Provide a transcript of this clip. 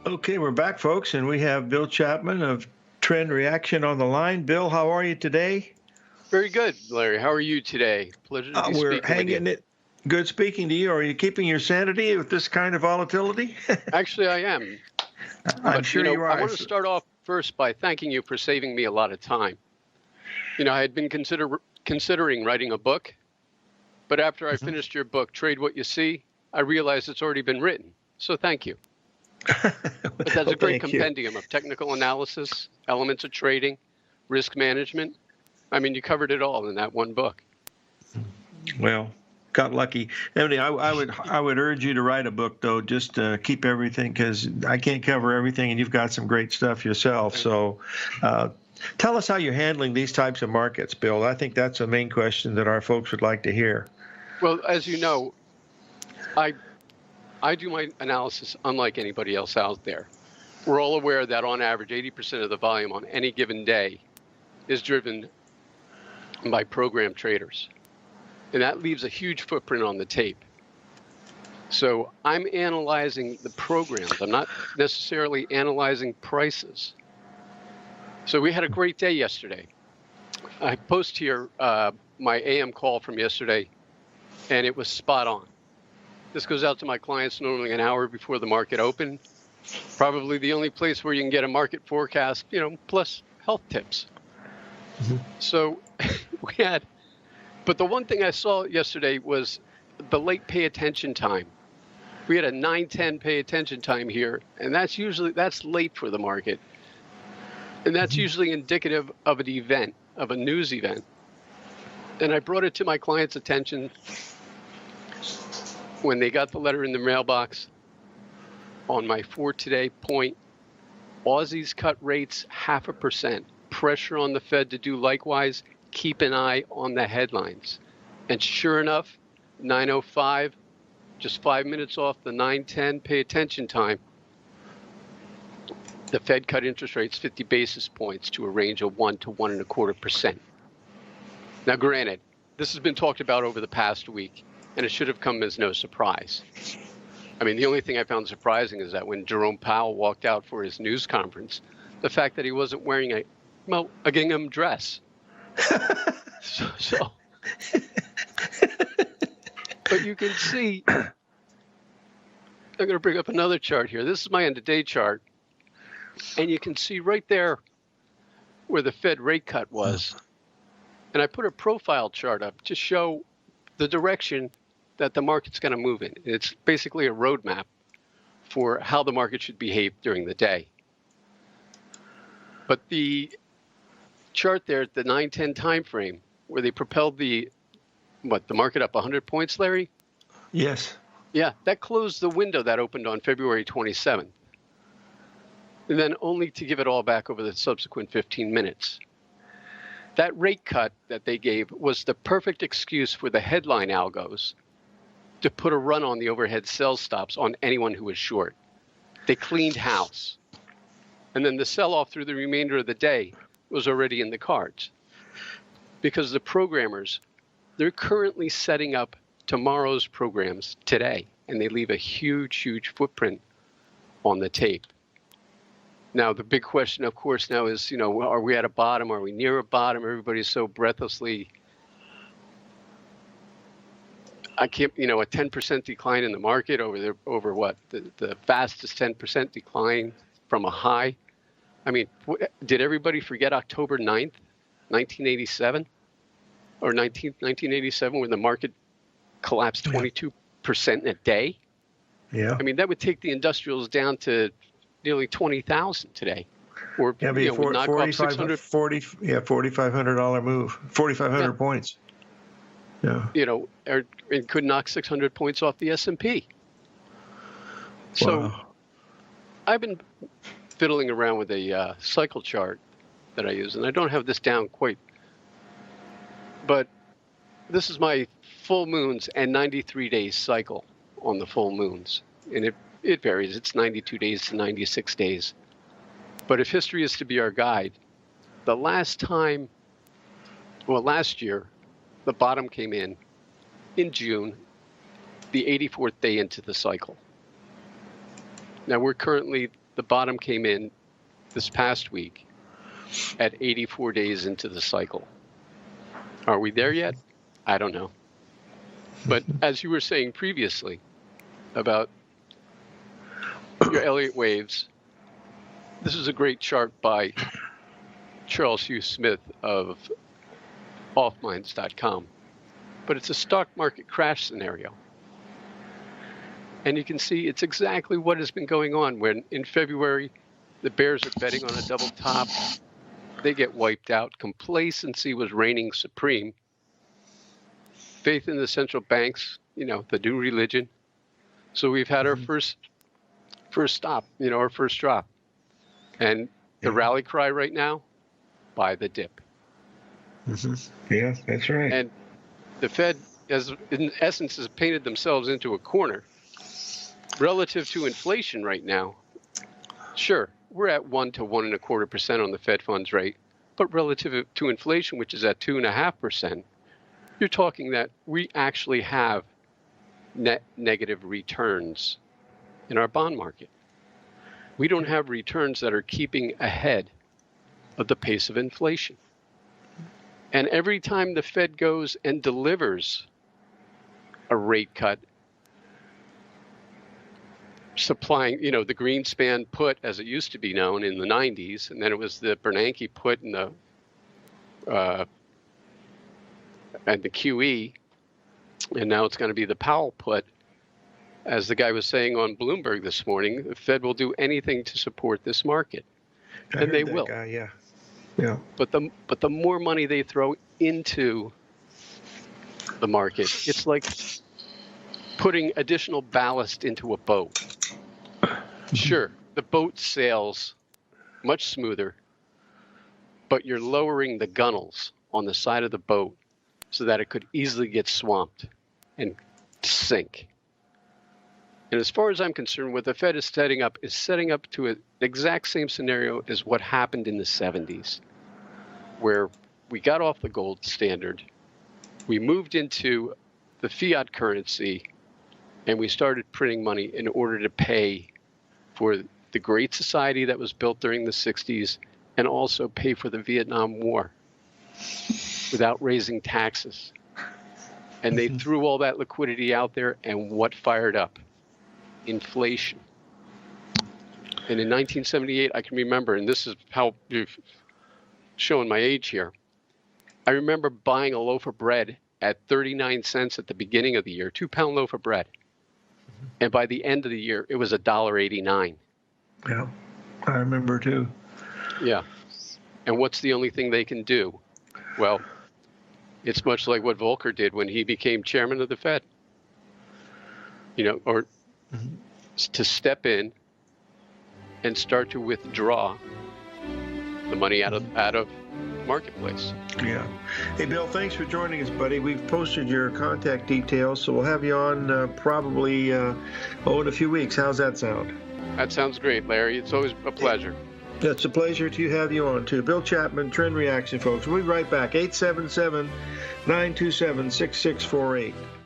Okay, we're back, folks, and we have Bill Chapman of TrendReaction on the line. Bill, how are you today? Very good, Larry. How are you today? Pleasure to be We're speaking with hanging you. it. Good speaking to you. Are you keeping your sanity with this kind of volatility? Actually, I am. I'm sure you are. I want to start off first by thanking you for saving me a lot of time. I had been considering writing a book, but after I finished your book, Trade What You See, I realized it's already been written. So thank you. But that's a great compendium of technical analysis, elements of trading, risk management. I mean, you covered it all in that one book. Well, got lucky. Emily, I would urge you to write a book, though, just to keep everything, because I can't cover everything, and you've got some great stuff yourself. So tell us how you're handling these types of markets, Bill. I think that's the main question that our folks would like to hear. Well, as you know, I do my analysis unlike anybody else out there. We're all aware that on average, 80% of the volume on any given day is driven by program traders. And that leaves a huge footprint on the tape. So I'm analyzing the programs. I'm not necessarily analyzing prices. So we had a great day yesterday. I post here my AM call from yesterday, and it was spot on. This goes out to my clients normally an hour before the market opened. Probably the only place where you can get a market forecast, plus health tips. So but the one thing I saw yesterday was the late pay attention time. We had a 9:10 pay attention time here, and that's late for the market. And that's usually indicative of an event, of a news event. And I brought it to my clients' attention when they got the letter in the mailbox on my For Today point. Aussies cut rates 0.5%. Pressure on the Fed to do likewise. Keep an eye on the headlines. And sure enough, 9:05, just 5 minutes off the 9:10 pay attention time, the Fed cut interest rates 50 basis points to a range of 1 to 1.25%. Now, granted, this has been talked about over the past week, and it should have come as no surprise. I mean, the only thing I found surprising is that when Jerome Powell walked out for his news conference, the fact that he wasn't wearing a gingham dress. So but you can see, I'm going to bring up another chart here. This is my end-of-day chart. And you can see right there where the Fed rate cut was. And I put a profile chart up to show the direction that the market's going to move in. It's basically a roadmap for how the market should behave during the day. But the chart there at the 9:10 time frame, where they propelled the market up 100 points, Larry? Yes. Yeah, that closed the window that opened on February 27th. And then only to give it all back over the subsequent 15 minutes. That rate cut that they gave was the perfect excuse for the headline algos to put a run on the overhead sell stops on anyone who was short. They cleaned house. And then the sell-off through the remainder of the day was already in the cards. Because the programmers, they're currently setting up tomorrow's programs today, and they leave a huge, huge footprint on the tape. Now, the big question, of course, now is, are we at a bottom? Are we near a bottom? Everybody's so breathlessly, a 10% decline in the market over what? The fastest 10% decline from a high. I mean, did everybody forget October 9th, 1987? Or 1987, when the market collapsed 22% in a day? Yeah. I mean, that would take the industrials down to nearly 20,000 today. Or would knock off 600. $4,500 move, 4,500 points. Yeah. It could knock 600 points off the S&P. So I've been fiddling around with a cycle chart that I use, and I don't have this down quite. But this is my full moons and 93-day cycle on the full moons. And it varies. It's 92 days to 96 days. But if history is to be our guide, the last year, the bottom came in June, the 84th day into the cycle. Now we're currently the bottom came in this past week at 84 days into the cycle. Are we there yet? I don't know. But as you were saying previously about your Elliott waves, this is a great chart by Charles Hugh Smith of offminds.com. But it's a stock market crash scenario. And you can see it's exactly what has been going on when in February, the bears are betting on a double top. They get wiped out. Complacency was reigning supreme. Faith in the central banks, the new religion. So we've had our first stop, our first drop. And the rally cry right now, buy the dip. Yeah, that's right. And the Fed, in essence, has painted themselves into a corner. Relative to inflation right now, sure, we're at 1 to 1.25% on the Fed funds rate, but relative to inflation, which is at 2.5%, you're talking that we actually have net negative returns in our bond market. We don't have returns that are keeping ahead of the pace of inflation. And every time the Fed goes and delivers a rate cut, supplying, the Greenspan put, as it used to be known in the 90s, and then it was the Bernanke put in the and the QE, and now it's going to be the Powell put. As the guy was saying on Bloomberg this morning, the Fed will do anything to support this market, and they will. Yeah. But the more money they throw into the market, it's like putting additional ballast into a boat. Sure, the boat sails much smoother, but you're lowering the gunnels on the side of the boat so that it could easily get swamped and sink. And as far as I'm concerned, what the Fed is setting up to an exact same scenario as what happened in the 70s, where we got off the gold standard, we moved into the fiat currency, and we started printing money in order to pay for the Great Society that was built during the 60s and also pay for the Vietnam War without raising taxes. And they threw all that liquidity out there, and what fired up? Inflation. And in 1978, I can remember, and this is how you've shown my age here, I remember buying a loaf of bread at 39 cents at the beginning of the year, 2-pound loaf of bread. And by the end of the year, it was $1.89. Yeah, I remember too. Yeah. And what's the only thing they can do? Well, it's much like what Volcker did when he became chairman of the Fed. Or to step in and start to withdraw the money out of marketplace. Yeah. Hey, Bill, thanks for joining us, buddy. We've posted your contact details, so we'll have you on probably in a few weeks. How's that sound? That sounds great, Larry. It's always a pleasure. It's a pleasure to have you on, too. Bill Chapman, Trend Reaction, folks. We'll be right back. 877-927-6648.